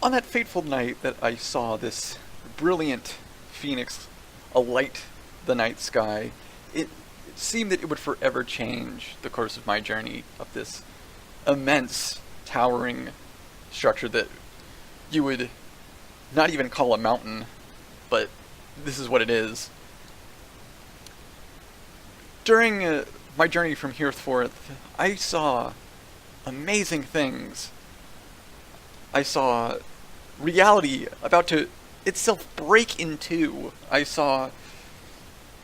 on that fateful night that I saw this brilliant phoenix alight the night sky, it seemed that it would forever change the course of my journey up this immense, towering structure that you would not even call a mountain, but this is what it is. During my journey from Hearthforth, I saw amazing things. I saw reality about to itself break in two. I saw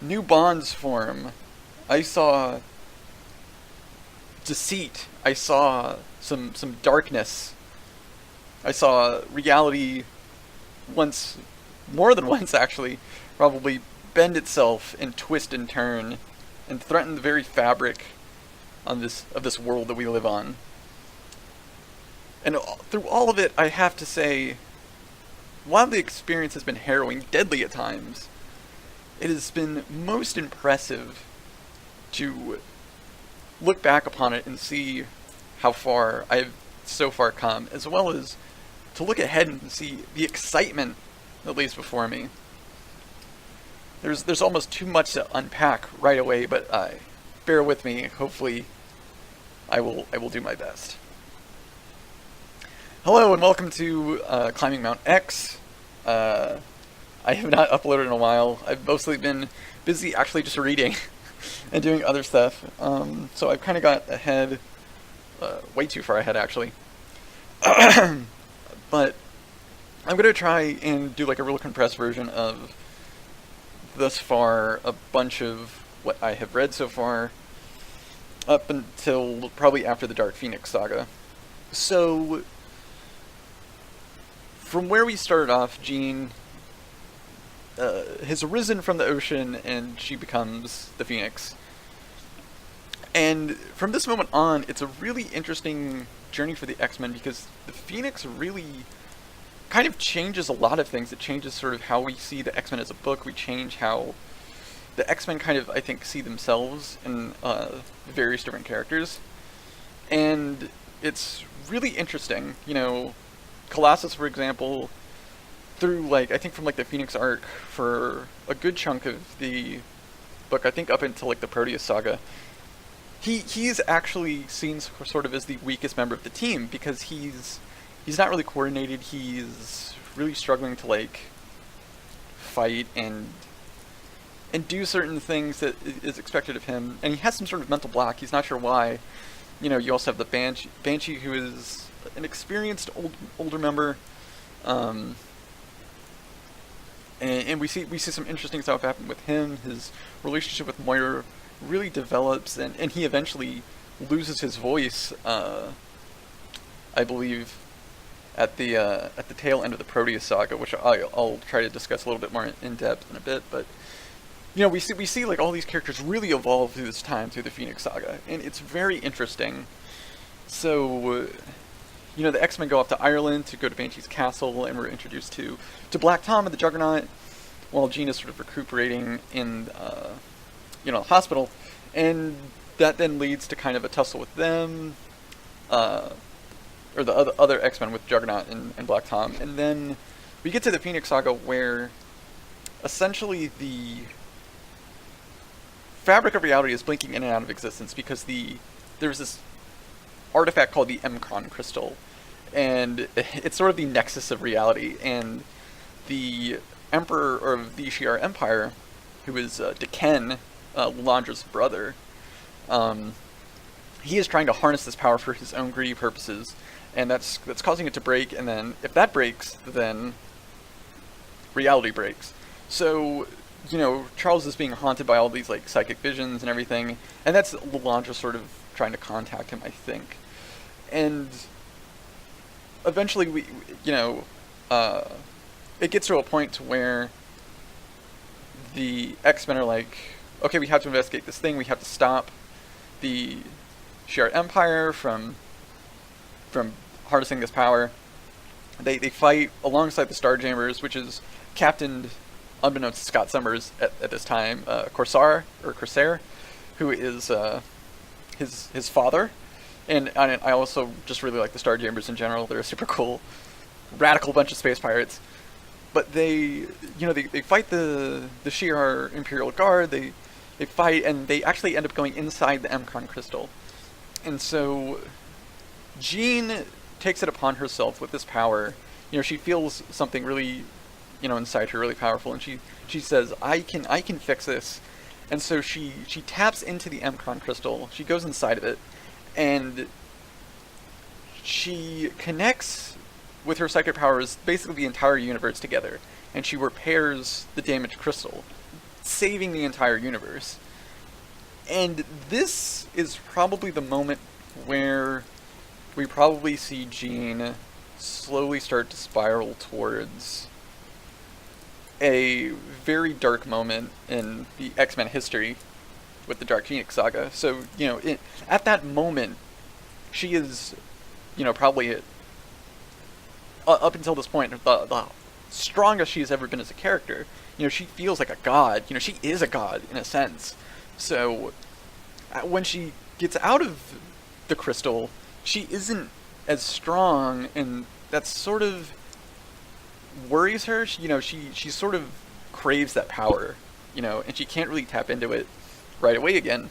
new bonds form. I saw deceit. I saw some darkness. I saw reality once, more than once actually, probably bend itself and twist and turn and threaten the very fabric of this world that we live on. And through all of it, I have to say, while the experience has been harrowing, deadly at times, it has been most impressive to look back upon it and see how far I've so far come, as well as to look ahead and see the excitement that lays before me. There's almost too much to unpack right away, but bear with me. Hopefully, I will do my best. Hello and welcome to Climbing Mount X. I have not uploaded in a while. I've mostly been busy actually just reading and doing other stuff. So I've kind of got ahead, way too far ahead actually. But I'm going to try and do like a real compressed version of thus far a bunch of what I have read so far up until probably after the Dark Phoenix Saga. So from where we started off, Jean has arisen from the ocean and she becomes the Phoenix. And from this moment on, it's a really interesting journey for the X-Men because the Phoenix really kind of changes a lot of things. It changes sort of how we see the X-Men as a book. We change how the X-Men kind of, I think, see themselves in various different characters. And it's really interesting. You know, Colossus, for example, through, like, I think from, like, the Phoenix arc for a good chunk of the book, I think up until, like, the Proteus Saga, he's actually seen sort of as the weakest member of the team because he's not really coordinated. He's really struggling to, like, fight and do certain things that is expected of him. And he has some sort of mental block. He's not sure why. You know, you also have the Banshee, who is an experienced older member. And we see some interesting stuff happen with him. His relationship with Moira really develops, and he eventually loses his voice, I believe, at the tail end of the Proteus Saga, which I'll try to discuss a little bit more in depth in a bit. But you know, we see like all these characters really evolve through this time through the Phoenix Saga, and it's very interesting. So, you know, the X-Men go off to Ireland to go to Banshee's castle, and we're introduced to Black Tom and the Juggernaut, while Jean is sort of recuperating in the hospital, and that then leads to kind of a tussle with them, or the other X-Men with Juggernaut and Black Tom, and then we get to the Phoenix Saga where essentially the fabric of reality is blinking in and out of existence because there's this artifact called the Mcron crystal, and it's sort of the nexus of reality, and the Emperor of the Shi'ar Empire, who is Deken, Lilandra's brother, he is trying to harness this power for his own greedy purposes, and that's causing it to break, and then if that breaks, then reality breaks. So, you know, Charles is being haunted by all these, like, psychic visions and everything, and that's Lilandra sort of trying to contact him, I think. And eventually it gets to a point to where the X-Men are like, okay, we have to investigate this thing, we have to stop the Shi'ar Empire from harnessing this power. They fight alongside the Starjammers, which is captained, unbeknownst to Scott Summers at this time, Corsair, who is his father. And I also just really like the Starjammers in general. They're super cool. radical bunch of space pirates. But they fight the Shi'ar Imperial Guard. They fight, and they actually end up going inside the M'Kraan crystal. And so Jean takes it upon herself with this power. She feels something really, inside her, really powerful, and she says, I can fix this. And so she taps into the M'Kraan crystal. She goes inside of it, and she connects with her psychic powers basically the entire universe together, and she repairs the damaged crystal, saving the entire universe. And this is probably the moment where we probably see Jean slowly start to spiral towards a very dark moment in the X-Men history with the Dark Phoenix Saga. So, at that moment, she is, probably up until this point, the strongest she's ever been as a character. She feels like a god. She is a god, in a sense. So, when she gets out of the crystal, she isn't as strong, and that sort of worries her. She sort of craves that power, and she can't really tap into it right away again.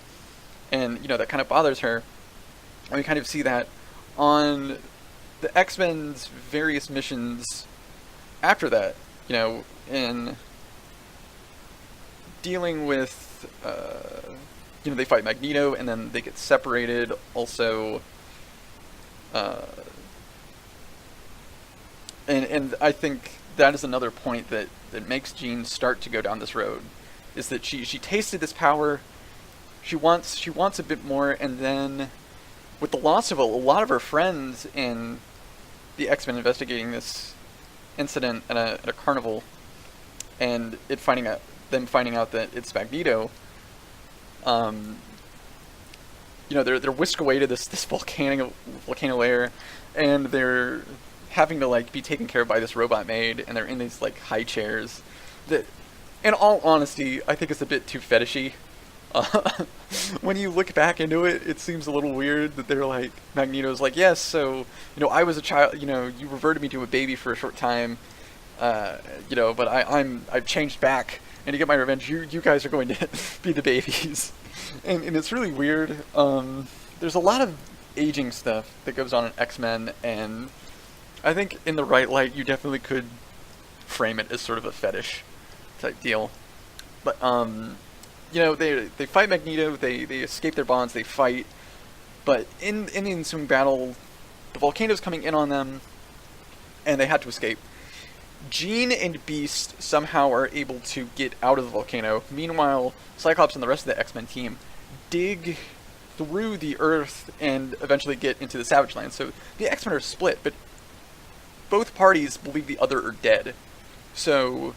And, that kind of bothers her. And we kind of see that on the X-Men's various missions after that, in dealing with, they fight Magneto, and then they get separated. Also, and I think that is another point that makes Jean start to go down this road, is that she tasted this power, she wants a bit more, and then with the loss of a lot of her friends in the X-Men investigating this incident at a carnival, and finding out that it's Magneto, they're whisked away to this volcano lair, and they're having to be taken care of by this robot maid, and they're in these high chairs that, in all honesty, I think it's a bit too fetishy. When you look back into it, it seems a little weird that they're Magneto's yes, so I was a child, you reverted me to a baby for a short time, but I've changed back, and to get my revenge, you guys are going to be the babies. And it's really weird. There's a lot of aging stuff that goes on in X-Men, and I think in the right light, you definitely could frame it as sort of a fetish type deal. But, they fight Magneto, they escape their bonds, they fight, but in the ensuing battle, the volcano's coming in on them, and they had to escape. Jean and Beast somehow are able to get out of the volcano. Meanwhile, Cyclops and the rest of the X-Men team dig through the Earth and eventually get into the Savage Land. So the X-Men are split, but both parties believe the other are dead. So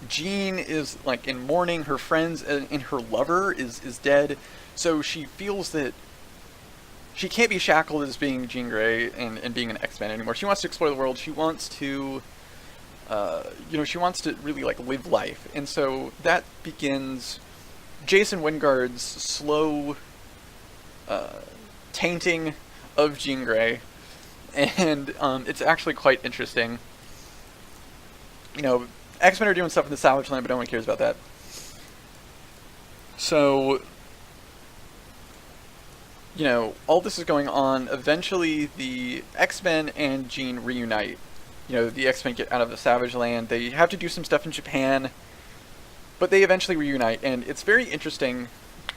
Jean is in mourning, her friends and her lover is dead. So she feels that she can't be shackled as being Jean Grey and being an X-Men anymore. She wants to explore the world. She wants to, she wants to really live life. And so that begins Jason Wyngarde's slow tainting of Jean Grey, and it's actually quite interesting. X-Men are doing stuff in the Savage Land, but no one cares about that. So, all this is going on. Eventually, the X-Men and Jean reunite. The X-Men get out of the Savage Land. They have to do some stuff in Japan, but they eventually reunite, and it's very interesting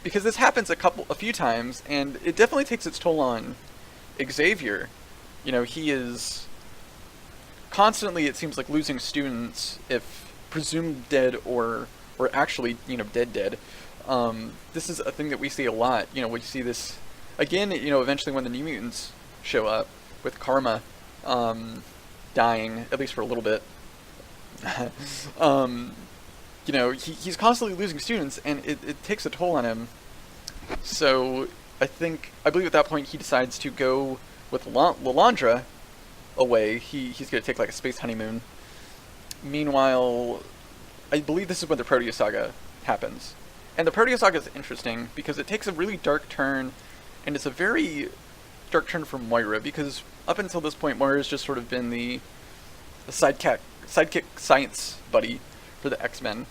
because this happens a few times, and it definitely takes its toll on Xavier. He is constantly, it seems losing students, if presumed dead or actually, dead. This is a thing that we see a lot. We see this again, eventually when the New Mutants show up, with Karma dying, at least for a little bit. He's constantly losing students, and it takes a toll on him. So I believe at that point he decides to go with Lilandra away. He's going to take a space honeymoon. Meanwhile, I believe this is when the Proteus Saga happens. And the Proteus Saga is interesting because it takes a really dark turn, and it's a very dark turn for Moira, because up until this point, Moira's just sort of been the sidekick science buddy for the X-Men.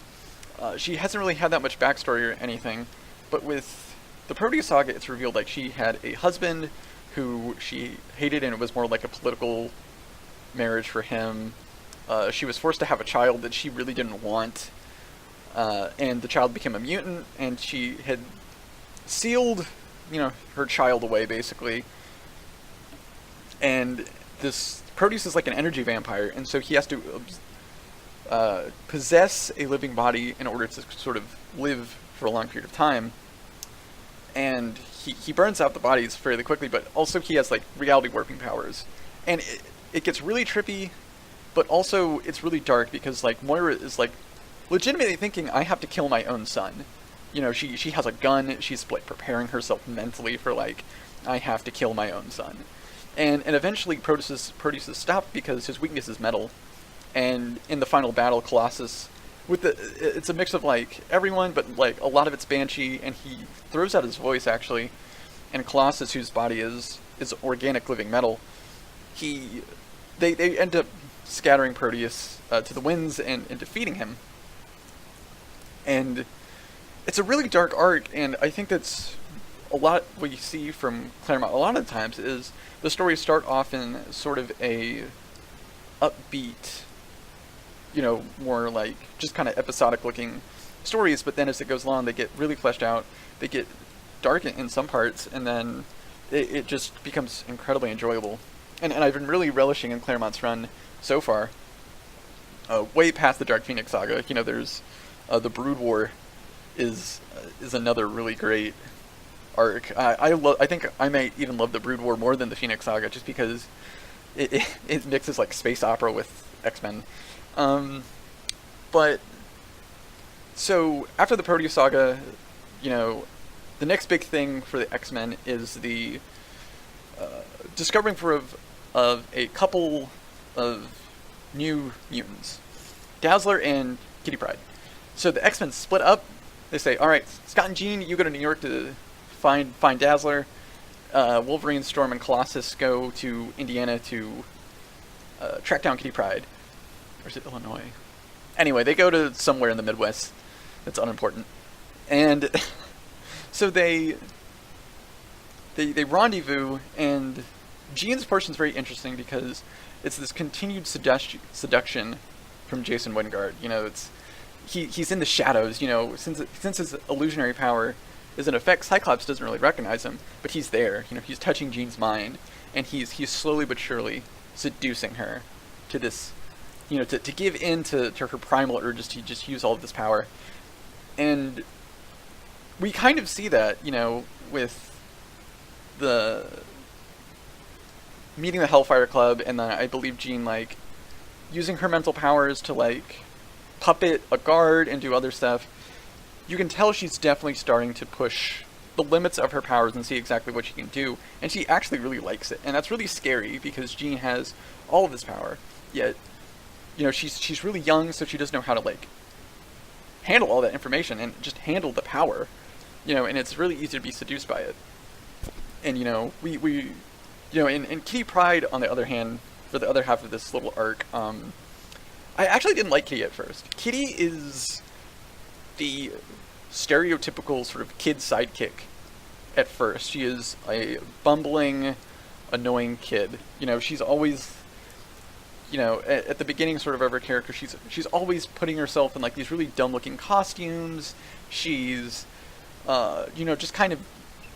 She hasn't really had that much backstory or anything, but with the Proteus Saga, it's revealed like she had a husband who she hated, and it was more like a political marriage for him. She was forced to have a child that she really didn't want, and the child became a mutant, and she had sealed, her child away, basically. And this Proteus is like an energy vampire, and so he has to possess a living body in order to sort of live for a long period of time. And he burns out the bodies fairly quickly, but also he has like reality warping powers. And it gets really trippy, but also it's really dark because like Moira is like legitimately thinking, I have to kill my own son. She has a gun, she's like preparing herself mentally for like, I have to kill my own son. And eventually Proteus is stopped because his weakness is metal. And in the final battle, Colossus, it's a mix of like everyone, but like a lot of it's Banshee, and he throws out his voice actually. And Colossus, whose body is organic living metal, they end up scattering Proteus to the winds and defeating him. And it's a really dark arc, and I think that's a lot we see from Claremont a lot of the times is the stories start off in sort of a upbeat, more like just kind of episodic looking stories, but then as it goes along, they get really fleshed out, they get dark in some parts, and then it just becomes incredibly enjoyable. And I've been really relishing in Claremont's run so far, way past the Dark Phoenix Saga. There's the Brood War is another really great arc. I think I might even love the Brood War more than the Phoenix Saga, just because it mixes like space opera with X-Men. But so after the Proteus Saga, the next big thing for the X-Men is the discovering of a couple of new mutants, Dazzler and Kitty Pryde. So the X-Men split up. They say, all right, Scott and Jean, you go to New York to find Dazzler. Wolverine, Storm, and Colossus go to Indiana to track down Kitty Pryde. Or is it Illinois? Anyway, they go to somewhere in the Midwest that's unimportant. And so they rendezvous, and Jean's portion is very interesting because it's this continued seduction from Jason Wingard. He's in the shadows. Since his illusionary power is in effect, Cyclops doesn't really recognize him, but he's there. He's touching Jean's mind, and he's slowly but surely seducing her to this, to give in to her primal urges to just use all of this power. And we kind of see that, with the meeting the Hellfire Club, and then I believe Jean, like, using her mental powers to, like, puppet a guard and do other stuff. You can tell she's definitely starting to push the limits of her powers and see exactly what she can do, and she actually really likes it. And that's really scary because Jean has all of this power, yet, she's really young, so she doesn't know how to, like, handle all that information and just handle the power, and it's really easy to be seduced by it. And, and Kitty Pryde, on the other hand, for the other half of this little arc, I actually didn't like Kitty at first. Kitty is the stereotypical sort of kid sidekick at first. She is a bumbling, annoying kid. She's always, at the beginning sort of her character, she's always putting herself in like these really dumb-looking costumes. She's, just kind of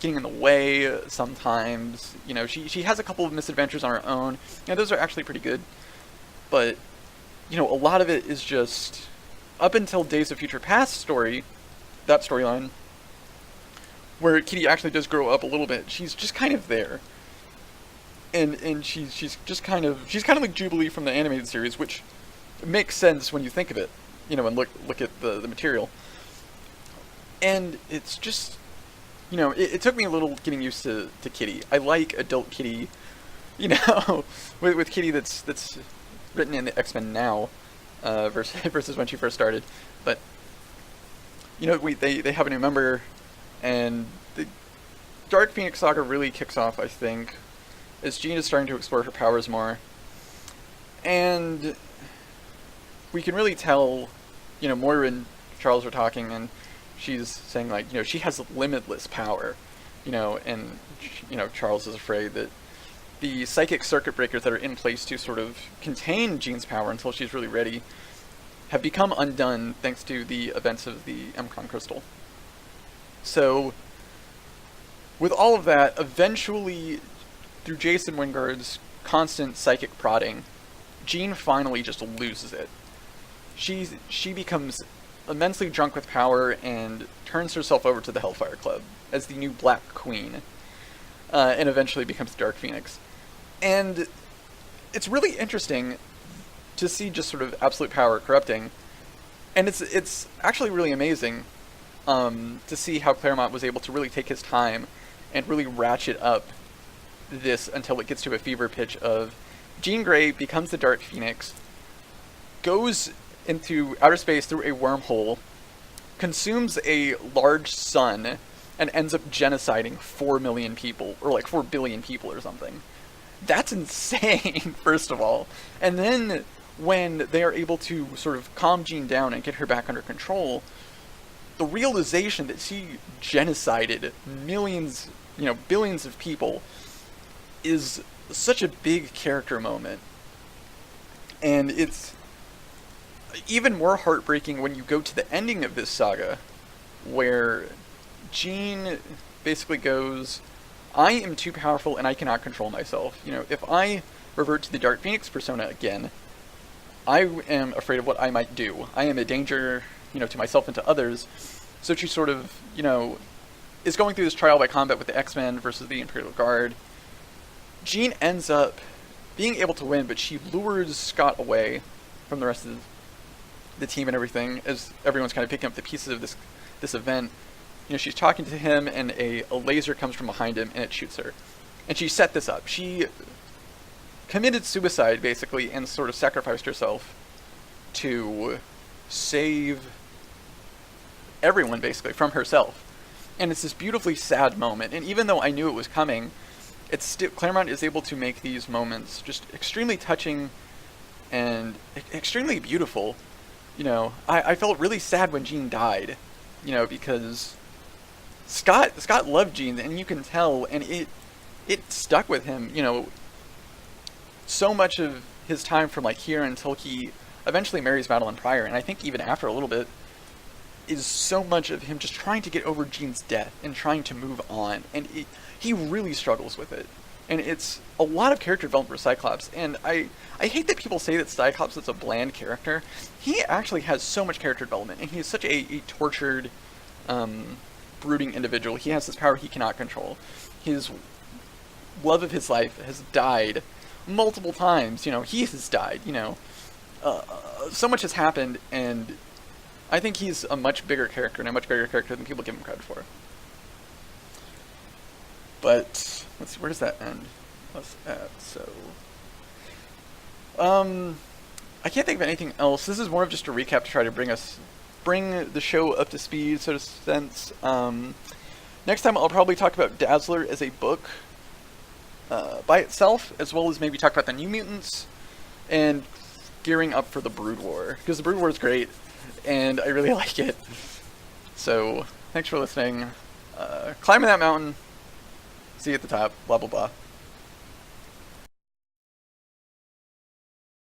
getting in the way sometimes. She has a couple of misadventures on her own. Those are actually pretty good. But, a lot of it is just, up until Days of Future Past that storyline, where Kitty actually does grow up a little bit, she's just kind of there. And she's kind of like Jubilee from the animated series, which makes sense when you think of it, and look at the material. And it's just, it took me a little getting used to Kitty. I like adult Kitty, with Kitty that's written in the X-Men now, versus when she first started. But, they have a new member, and the Dark Phoenix Saga really kicks off, I think, as Jean is starting to explore her powers more. And we can really tell, Moira and Charles are talking, and she's saying, like, she has limitless power, and, Charles is afraid that the psychic circuit breakers that are in place to sort of contain Jean's power until she's really ready have become undone thanks to the events of the MCON crystal. So, with all of that, eventually, through Jason Wingard's constant psychic prodding, Jean finally just loses it. She becomes immensely drunk with power and turns herself over to the Hellfire Club as the new Black Queen, and eventually becomes the Dark Phoenix. And it's really interesting to see just sort of absolute power corrupting, and it's actually really amazing to see how Claremont was able to really take his time and really ratchet up this until it gets to a fever pitch of Jean Grey becomes the Dark Phoenix, goes into outer space through a wormhole, consumes a large sun, and ends up genociding 4 million people, or like 4 billion people or something. That's insane, first of all. And then when they are able to sort of calm Jean down and get her back under control, the realization that she genocided millions, billions of people is such a big character moment. And it's even more heartbreaking when you go to the ending of this saga, where Jean basically goes, I am too powerful and I cannot control myself. If I revert to the Dark Phoenix persona again, I am afraid of what I might do. I am a danger, to myself and to others. So she sort of, is going through this trial by combat with the X-Men versus the Imperial Guard. Jean ends up being able to win, but she lures Scott away from the rest of the team and everything, as everyone's kind of picking up the pieces of this event. She's talking to him, and a laser comes from behind him, and it shoots her. And she set this up. She committed suicide, basically, and sort of sacrificed herself to save everyone, basically, from herself. And it's this beautifully sad moment. And even though I knew it was coming, it's still, Claremont is able to make these moments just extremely touching and extremely beautiful. I felt really sad when Jean died, because Scott loved Jean, and you can tell, and it stuck with him, so much of his time from like here until he eventually marries Madeline Pryor, and I think even after a little bit, is so much of him just trying to get over Jean's death and trying to move on, and he really struggles with it. And it's a lot of character development for Cyclops, and I hate that people say that Cyclops is a bland character. He actually has so much character development, and he is such a tortured, brooding individual. He has this power he cannot control. His love of his life has died multiple times. He has died. So much has happened, and I think he's a much bigger character, and a much bigger character than people give him credit for. But let's see, where does that end? What's that? So, I can't think of anything else. This is more of just a recap to try to bring the show up to speed, so to sense. Next time I'll probably talk about Dazzler as a book by itself, as well as maybe talk about the New Mutants and gearing up for the Brood War, because the Brood War is great and I really like it. So thanks for listening. Climbing that mountain. See you at the top. Blah blah blah.